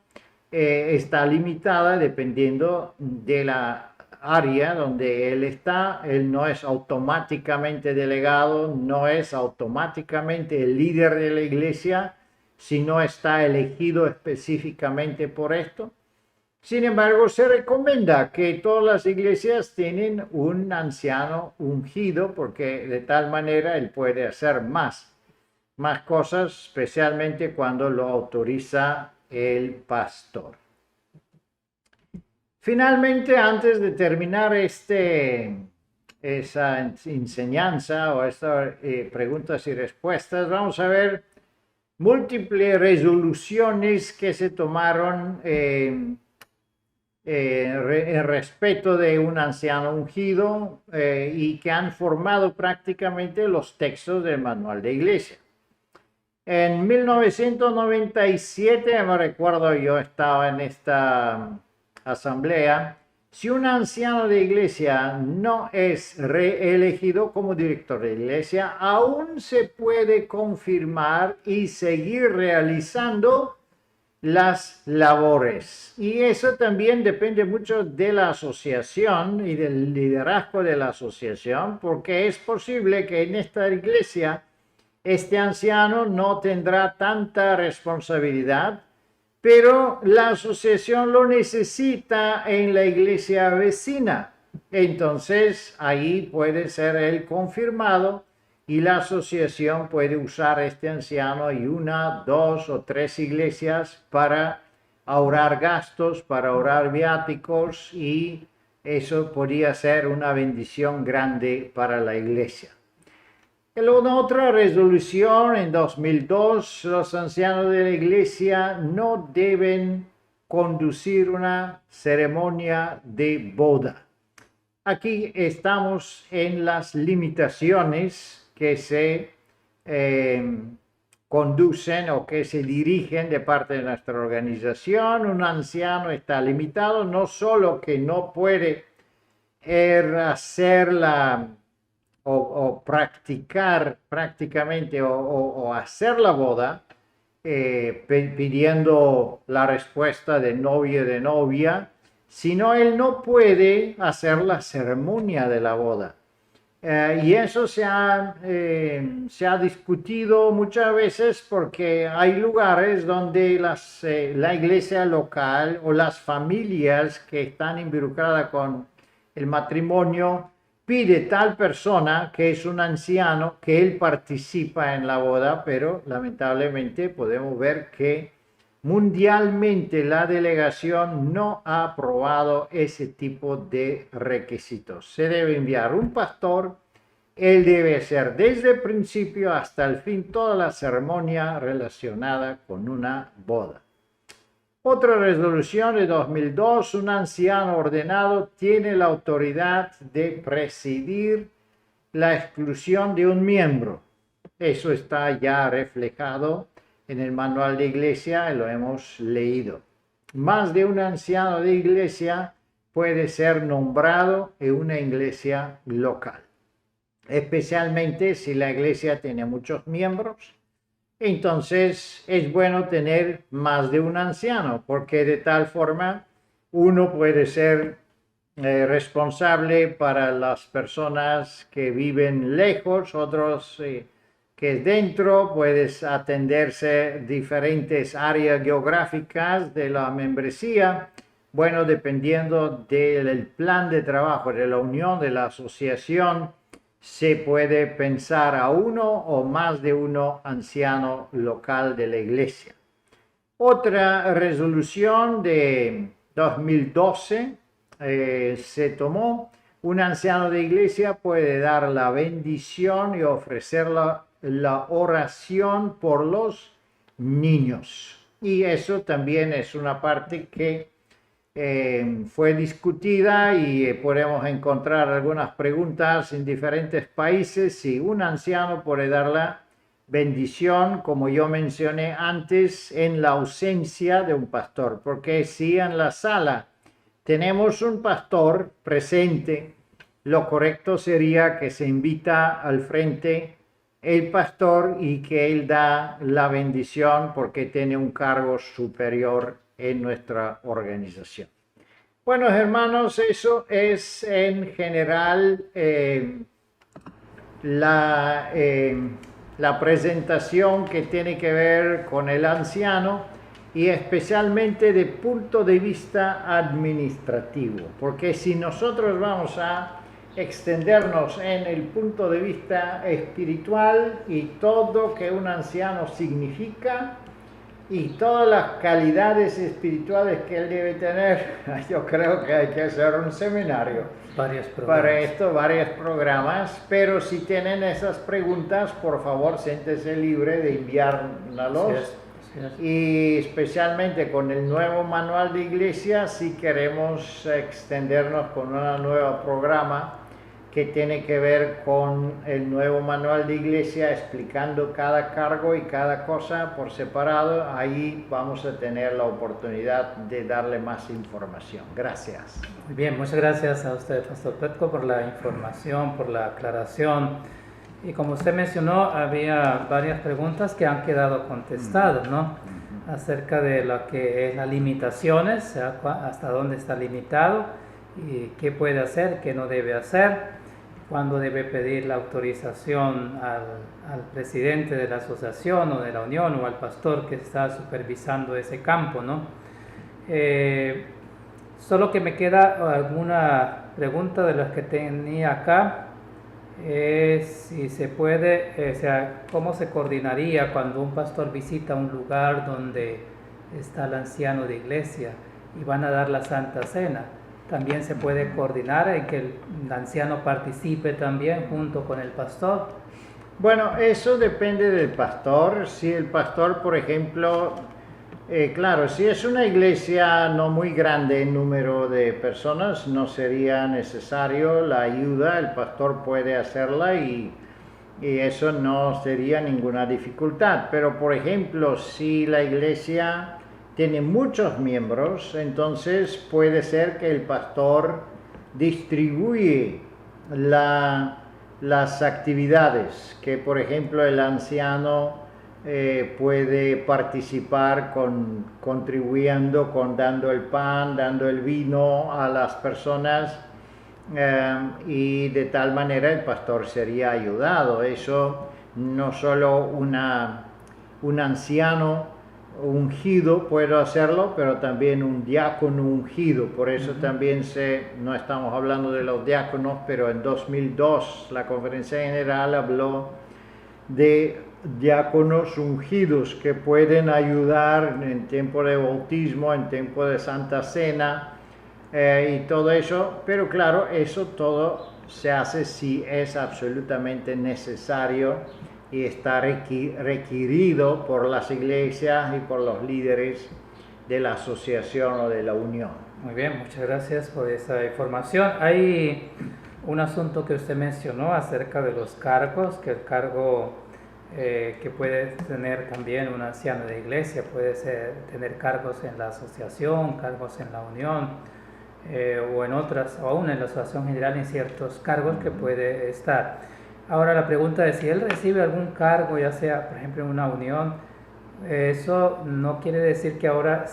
está limitada dependiendo de la área donde él está. Él no es automáticamente delegado, no es automáticamente el líder de la iglesia, si no está elegido específicamente por esto. Sin embargo, se recomienda que todas las iglesias tienen un anciano ungido, porque de tal manera él puede hacer más cosas, especialmente cuando lo autoriza el pastor. Finalmente, antes de terminar esa enseñanza o estas preguntas y respuestas, vamos a ver múltiples resoluciones que se tomaron en respeto de un anciano ungido y que han formado prácticamente los textos del manual de iglesia. En 1997, me recuerdo, yo estaba en esta asamblea. Si un anciano de iglesia no es reelegido como director de iglesia, aún se puede confirmar y seguir realizando las labores. Y eso también depende mucho de la asociación y del liderazgo de la asociación, porque es posible que en esta iglesia este anciano no tendrá tanta responsabilidad, pero la asociación lo necesita en la iglesia vecina. Entonces ahí puede ser él confirmado y la asociación puede usar este anciano y una, dos o tres iglesias para ahorrar gastos, para ahorrar viáticos, y eso podría ser una bendición grande para la iglesia. En una otra resolución en 2002, los ancianos de la iglesia no deben conducir una ceremonia de boda. Aquí estamos en las limitaciones que se conducen o que se dirigen de parte de nuestra organización. Un anciano está limitado, no solo que no puede hacer o practicar prácticamente o hacer la boda, pidiendo la respuesta de novio y de novia, sino él no puede hacer la ceremonia de la boda. Y eso se ha discutido muchas veces porque hay lugares donde la iglesia local o las familias que están involucradas con el matrimonio pide tal persona que es un anciano que él participa en la boda, pero lamentablemente podemos ver que mundialmente la delegación no ha aprobado ese tipo de requisitos. Se debe enviar un pastor, él debe hacer desde el principio hasta el fin toda la ceremonia relacionada con una boda. Otra resolución de 2002, un anciano ordenado tiene la autoridad de presidir la exclusión de un miembro. Eso está ya reflejado en el manual de iglesia y lo hemos leído. Más de un anciano de iglesia puede ser nombrado en una iglesia local, especialmente si la iglesia tiene muchos miembros. Entonces es bueno tener más de un anciano, porque de tal forma uno puede ser responsable para las personas que viven lejos, otros que es dentro, puedes atenderse diferentes áreas geográficas de la membresía. Bueno, dependiendo del plan de trabajo de la unión, de la asociación, se puede pensar a uno o más de uno anciano local de la iglesia. Otra resolución de 2012 se tomó. Un anciano de iglesia puede dar la bendición y ofrecer la oración por los niños. Y eso también es una parte que fue discutida y podemos encontrar algunas preguntas en diferentes países. Si un anciano puede dar la bendición, como yo mencioné antes, en la ausencia de un pastor, porque si en la sala tenemos un pastor presente, lo correcto sería que se invita al frente el pastor y que él da la bendición porque tiene un cargo superior en nuestra organización. Bueno, hermanos, eso es en general la presentación que tiene que ver con el anciano, y especialmente de punto de vista administrativo, porque si nosotros vamos a extendernos en el punto de vista espiritual y todo que un anciano significa y todas las calidades espirituales que él debe tener, yo creo que hay que hacer un seminario para esto, varios programas. Pero si tienen esas preguntas, por favor, siéntese libre de enviárnoslos. Y especialmente con el nuevo manual de iglesia, si queremos extendernos con un nuevo programa que tiene que ver con el nuevo manual de iglesia, explicando cada cargo y cada cosa por separado. Ahí vamos a tener la oportunidad de darle más información. Gracias. Muy bien, muchas gracias a usted, Pastor Petko, por la información, por la aclaración. Y como usted mencionó, había varias preguntas que han quedado contestadas, ¿no? Acerca de lo que es las limitaciones, hasta dónde está limitado y qué puede hacer, qué no debe hacer, cuándo debe pedir la autorización al presidente de la asociación o de la unión o al pastor que está supervisando ese campo, ¿no? Solo que me queda alguna pregunta de las que tenía acá. Si se puede, o sea, ¿cómo se coordinaría cuando un pastor visita un lugar donde está el anciano de iglesia y van a dar la Santa Cena? ¿También se puede coordinar en que el anciano participe también junto con el pastor? Bueno, eso depende del pastor. Si el pastor, por ejemplo, claro, si es una iglesia no muy grande en número de personas, no sería necesario la ayuda, el pastor puede hacerla y eso no sería ninguna dificultad. Pero, por ejemplo, si la iglesia tiene muchos miembros, entonces puede ser que el pastor distribuye las actividades, que por ejemplo el anciano puede participar contribuyendo, dando el pan, dando el vino a las personas, y de tal manera el pastor sería ayudado. Eso no solo un anciano ungido puede hacerlo, pero también un diácono ungido. Por eso también no estamos hablando de los diáconos, pero en 2002 la Conferencia General habló de diáconos ungidos que pueden ayudar en tiempo de bautismo, en tiempo de Santa Cena y todo eso. Pero claro, eso todo se hace si es absolutamente necesario y está requerido por las iglesias y por los líderes de la asociación o de la unión. Muy bien, muchas gracias por esa información. Hay un asunto que usted mencionó acerca de los cargos, que el cargo que puede tener también un anciano de iglesia puede tener cargos en la asociación, cargos en la unión, o en otras, o aún en la asociación general, en ciertos cargos que puede estar. Ahora la pregunta es si él recibe algún cargo, ya sea por ejemplo en una unión, eso no quiere decir que ahora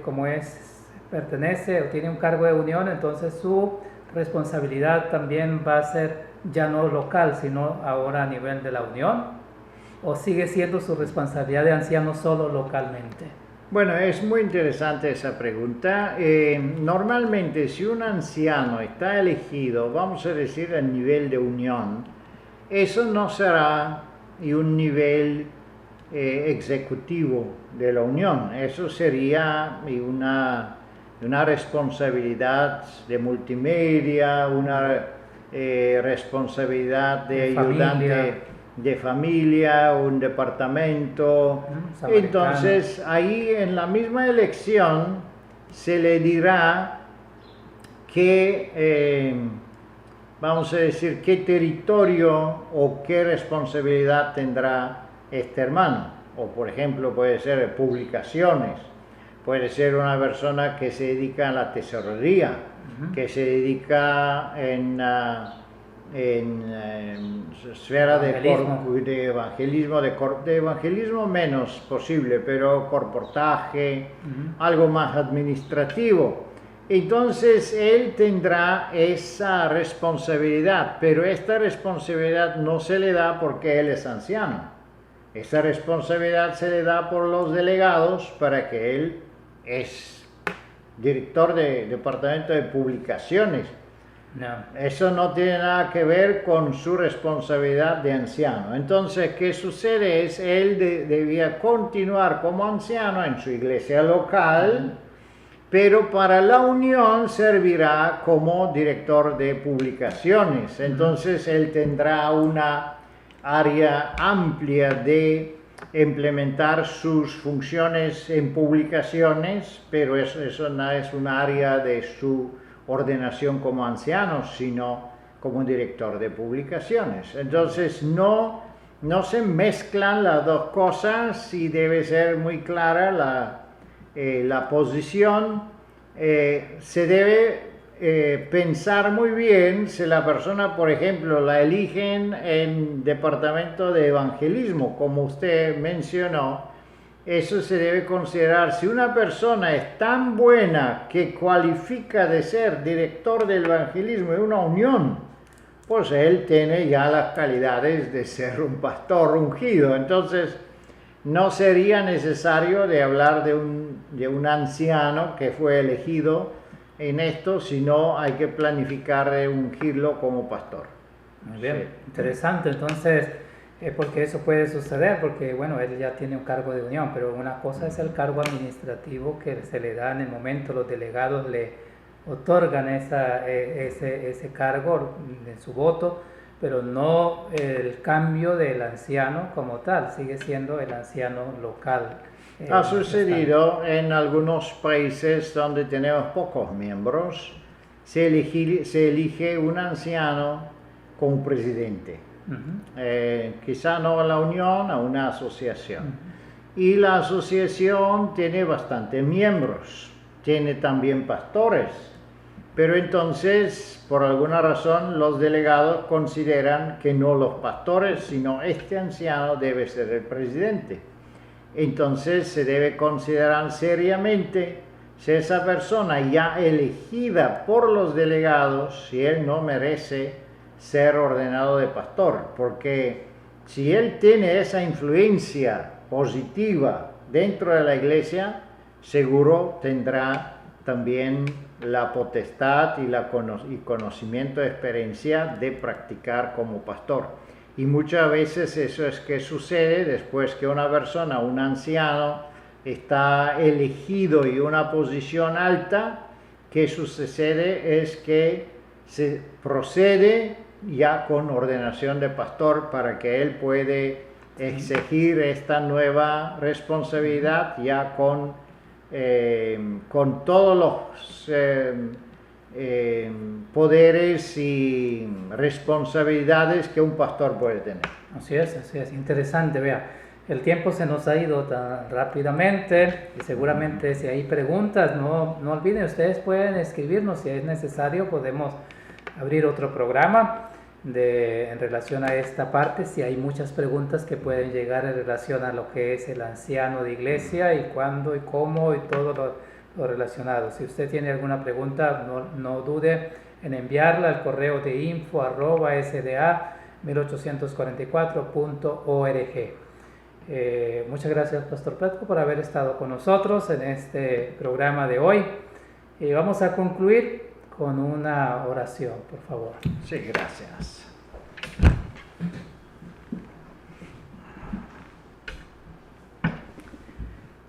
como pertenece o tiene un cargo de unión, entonces su responsabilidad también va a ser ya no local, sino ahora a nivel de la unión, o sigue siendo su responsabilidad de anciano solo localmente. Bueno, es muy interesante esa pregunta. Normalmente si un anciano está elegido, vamos a decir a nivel de unión, eso no será un nivel ejecutivo de la unión, eso sería una responsabilidad de multimedia, una responsabilidad de ayudante de familia, un departamento. Entonces ahí en la misma elección se le dirá que vamos a decir qué territorio o qué responsabilidad tendrá este hermano. O por ejemplo puede ser publicaciones, puede ser una persona que se dedica a la tesorería, que se dedica en esfera de evangelismo menos posible, pero corportaje, algo más administrativo. Entonces él tendrá esa responsabilidad, pero esta responsabilidad no se le da porque él es anciano. Esa responsabilidad se le da por los delegados para que él es director de departamento de publicaciones. No. Eso no tiene nada que ver con su responsabilidad de anciano. Entonces, ¿qué sucede? Es él debía continuar como anciano en su iglesia local, pero para la unión servirá como director de publicaciones. Entonces, él tendrá una área amplia de implementar sus funciones en publicaciones, pero eso no es un área de su ordenación como anciano, sino como director de publicaciones. Entonces no se mezclan las dos cosas y debe ser muy clara la posición. Se debe pensar muy bien si la persona, por ejemplo, la eligen en departamento de evangelismo, como usted mencionó. Eso se debe considerar. Si una persona es tan buena que cualifica de ser director del evangelismo en una unión, pues él tiene ya las calidades de ser un pastor ungido. Entonces, no sería necesario de hablar de un anciano que fue elegido en esto, sino hay que planificar de ungirlo como pastor. Muy bien, Sí. interesante. Entonces, porque eso puede suceder, porque bueno, él ya tiene un cargo de unión, pero una cosa es el cargo administrativo que se le da en el momento, los delegados le otorgan ese cargo en su voto, pero no el cambio del anciano como tal, sigue siendo el anciano local. Ha sucedido en algunos países donde tenemos pocos miembros, se elige un anciano como presidente. Quizá no a la unión, a una asociación. Y la asociación tiene bastantes miembros, tiene también pastores, pero entonces, por alguna razón, los delegados consideran que no los pastores, sino este anciano debe ser el presidente. Entonces se debe considerar seriamente si esa persona ya elegida por los delegados, si él no merece ser ordenado de pastor, porque si él tiene esa influencia positiva dentro de la iglesia, seguro tendrá también la potestad y conocimiento, experiencia de practicar como pastor. Y muchas veces eso es que sucede después que una persona, un anciano, está elegido y una posición alta. Que sucede es que se procede ya con ordenación de pastor para que él puede exigir esta nueva responsabilidad ya con todos los poderes y responsabilidades que un pastor puede tener. Así es, interesante, vea. El tiempo se nos ha ido tan rápidamente y seguramente si hay preguntas, no olviden, ustedes pueden escribirnos si es necesario, podemos abrir otro programa en relación a esta parte, si hay muchas preguntas que pueden llegar en relación a lo que es el anciano de iglesia y cuándo y cómo y todo lo relacionado. Si usted tiene alguna pregunta, no dude en enviarla al correo de info@sda1844.org. Muchas gracias, Pastor Petco, por haber estado con nosotros en este programa de hoy. Vamos a concluir con una oración, por favor. Sí, gracias.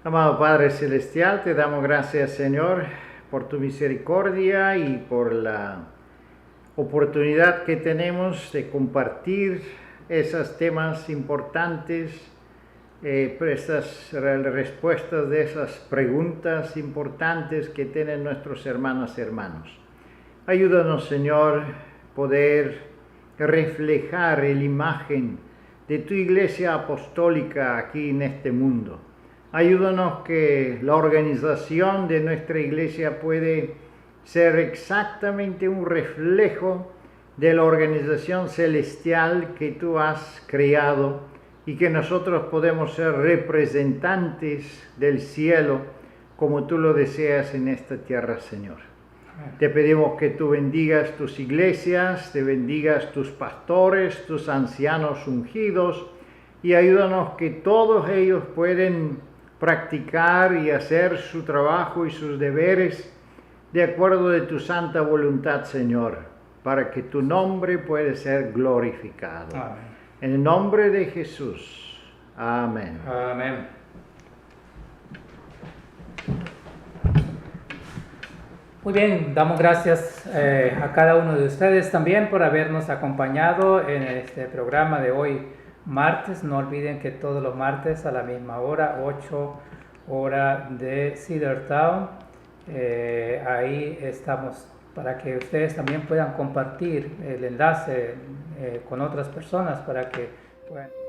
Amado Padre Celestial, te damos gracias, Señor, por tu misericordia y por la oportunidad que tenemos de compartir esos temas importantes, esas respuestas de esas preguntas importantes que tienen nuestros hermanos. Ayúdanos, Señor, poder reflejar la imagen de tu iglesia apostólica aquí en este mundo. Ayúdanos que la organización de nuestra iglesia puede ser exactamente un reflejo de la organización celestial que tú has creado y que nosotros podemos ser representantes del cielo como tú lo deseas en esta tierra, Señor. Te pedimos que tú bendigas tus iglesias, te bendigas tus pastores, tus ancianos ungidos y ayúdanos que todos ellos pueden practicar y hacer su trabajo y sus deberes de acuerdo de tu santa voluntad, Señor, para que tu nombre pueda ser glorificado. Amén. En el nombre de Jesús. Amén. Amén. Muy bien, damos gracias a cada uno de ustedes también por habernos acompañado en este programa de hoy, martes. No olviden que todos los martes a la misma hora, 8 hora de Cedartown, ahí estamos para que ustedes también puedan compartir el enlace con otras personas para que puedan...